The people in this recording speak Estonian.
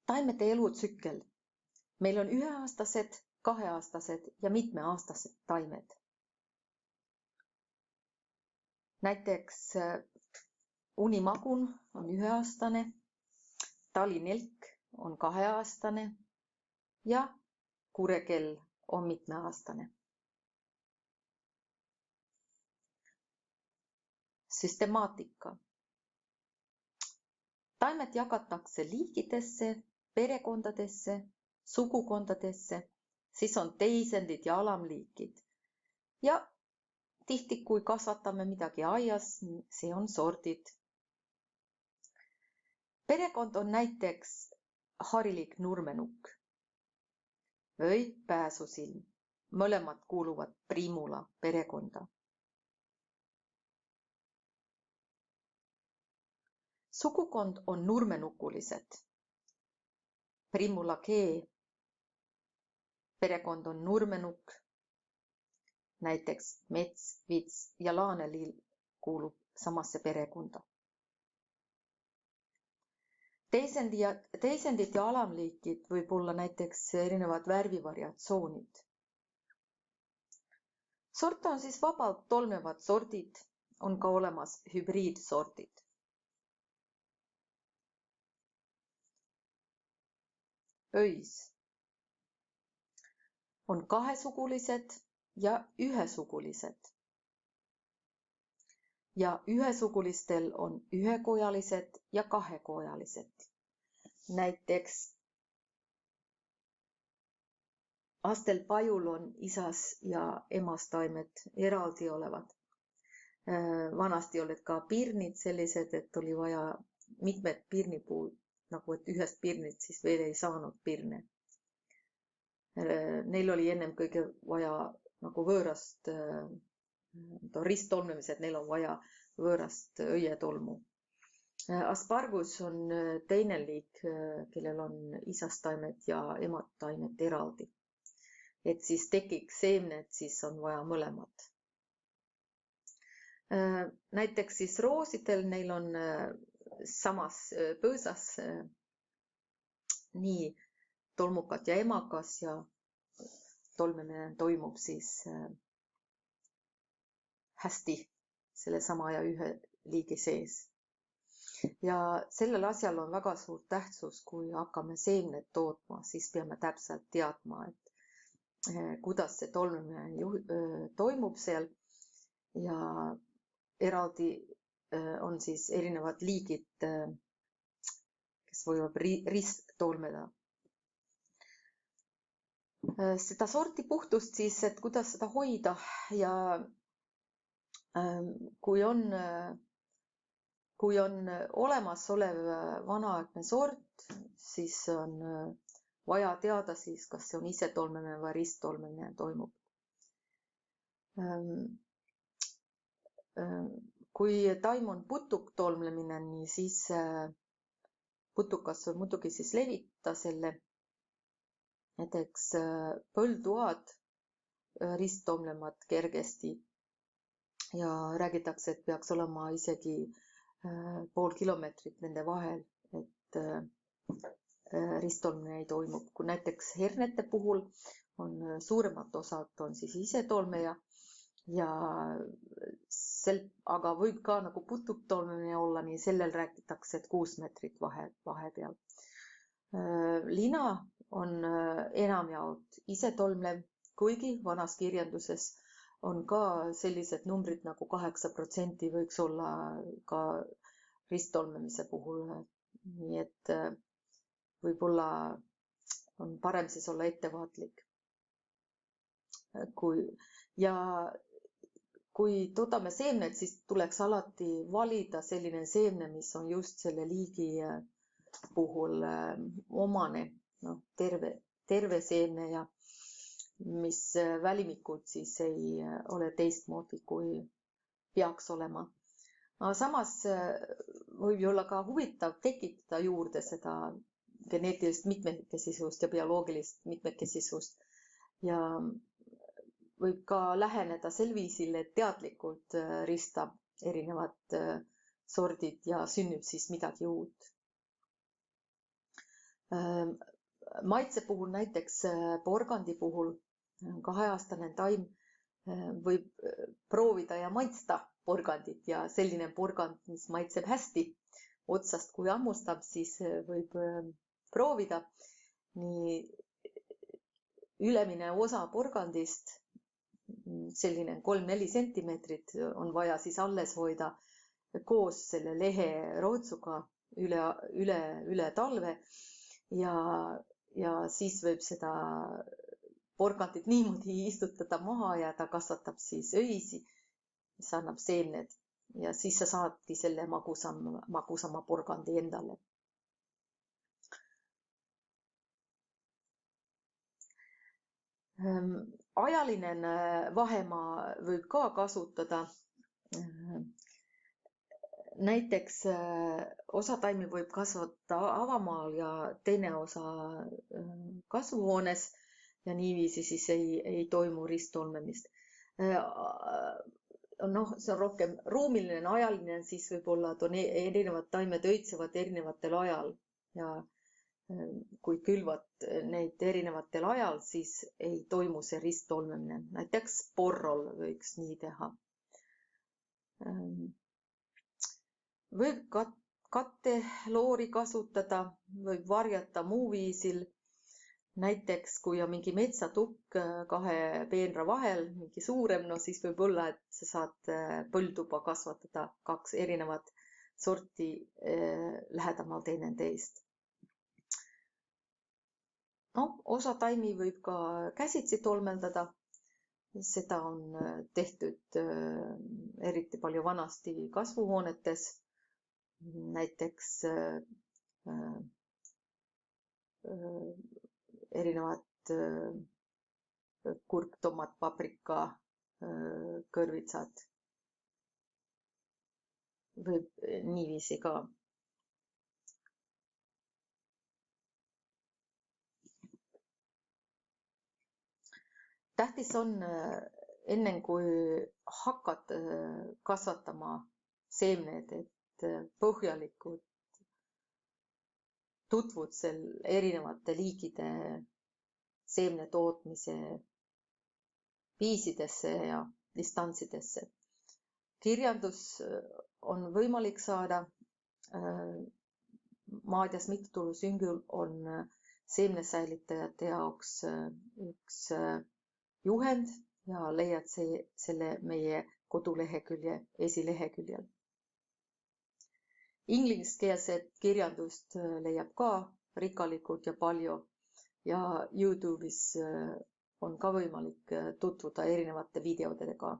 Taimede elutsükkel. Meil on 1-aastased, 2-aastased ja mitmeaastased taimed. Näiteks unimagun on 1-aastane, talinelk on 2-aastane ja kurekell on mitmeaastane. Süstemaatika. Taimed jagatakse liigidesse, perekondadesse, sugukondadesse, siis on teisendid ja alamliikid. Ja tihti, kui kasvatame midagi aias, see on sordid. Perekond on näiteks harilik nurmenukk või pääsusilm. Mõlemad kuuluvad primula perekonda. Sugukond on nurmenukulised. Primula G. Perekond on nurmenukk. Näiteks mets, vits ja laanelill kuulub samasse perekonda. Teisendid ja alamliikid võib olla näiteks erinevad värvivariatsioonid. Sorte on siis vabalt tolmevad sordid, on ka olemas hübriidsordid. Öis on kahesugulised ja ühesugulised. Ja ühesugulistel on ühekojalised ja kahekojalised. Näiteks astelpajul on isas ja emas taimed eraldi olevad. Vanasti olid ka pirnid sellised, et oli vaja mitmed pirnipuud, nagu et ühest pirnit siis veel ei saanud pirne. Neil oli ennem kõige vaja nagu võõrast risttolmemised, neil on vaja võõrast õietolmu. Aspargus on teine liik, kellel on isastaimed ja emataimed eraldi. Et siis tekiks seemned, siis on vaja mõlemad. Näiteks siis roosidel neil on samas põõsas nii tolmukat ja emakas ja tolmemine toimub siis hästi selle sama ja ühe liigi sees. Ja sellel asjal on väga suur tähtsus, kui hakkame seemned tootma, siis peame täpselt teadma, et kuidas see tolmemine toimub seal ja eraldi on siis erinevad liigid, kes võivad risttolmeda. Seda sorti puhtust siis, et kuidas seda hoida ja kui on olemasolev vanaaegne sort, siis on vaja teada siis, kas see on isetolmemine või risttolmemine toimub. Kui taim on putuktolmlemine, siis putukas võib muidugi siis levita selle. Näiteks põlduad risttolmlevad kergesti ja räägitakse, et peaks olema isegi pool kilomeetrit nende vahel, et risttolmine ei toimub. Kui näiteks hernete puhul on suuremat osad on siis isetolmeja ja aga võib ka nagu putuktolmine olla, nii sellel räägitakse, et 6 meetrit vahepeal. Lina on enamjaolt isetolmlev, kuigi vanas kirjanduses on ka sellised numbrid nagu 8% võiks olla ka risttolmemise puhul. Nii et võib-olla on parem siis olla ettevaatlik. Kui toodame seemned, siis tuleks alati valida selline seemne, mis on just selle liigi puhul omane, terve seemne ja mis välimikud siis ei ole teistmoodi, kui peaks olema. Samas võib ju olla ka huvitav tekitada juurde seda geneetilist mitmekesisust ja bioloogilist mitmekesisust ja võib ka läheneda sel viisil, et teadlikult ristab erinevad sordid ja sünnib siis midagi uut. Maitse puhul näiteks porgandi puhul 2-aastane taim võib proovida ja maitsta porgandit ja selline porgand, mis maitseb hästi otsast kui hammustab, siis võib proovida. Nii ülemine osa porgandist, selline 3-4 sentimeetrit on vaja siis alles hoida koos selle lehe rootsuga üle talve ja siis võib seda porgandit niimoodi istutada maha ja ta kasvatab siis öisi, mis annab seemned ja siis sa saadki selle magusama porgandi endale. Ajaline vahemaa võib ka kasutada. Näiteks osa taimi võib kasvatada avamaal ja teine osa kasvuhoones ja niiviisi siis ei toimu risttolmemist. Noh, see on rohkem ruumiline, ajaline, siis võib-olla erinevad taimed õitsevad erinevatel ajal ja kui külvad neid erinevatel ajal, siis ei toimu see risttolmemine. Näiteks porrol võiks nii teha. Võib katteloori kasutada, võib varjata muu viisil. Näiteks kui on mingi metsatukk 2 peenra vahel, mingi suurem, no siis võib olla, et sa saad põlduba kasvatada 2 erinevat sorti lähedamal teineteist. No, osa taimi võib ka käsitsi tolmeldada. Seda on tehtud eriti palju vanasti kasvuhoonetes. Näiteks erinevad kurk, tomat, paprika, kõrvitsad. Võib niiviisi ka. Tähtis on ennen kui hakkad kasvatama seemned, et põhjalikult tutvud erinevate liigide seemne tootmise viisidesse ja distantsidesse. Kirjandus on võimalik saada. Maadjas mittetulundusühingul on seemnesäilitajate jaoks üks juhend ja leiad selle meie kodulehekülje esileheküljel. Ingliskeelset kirjandust leiab ka rikkalikult ja palju ja YouTube'is on ka võimalik tutvuda erinevate videodega.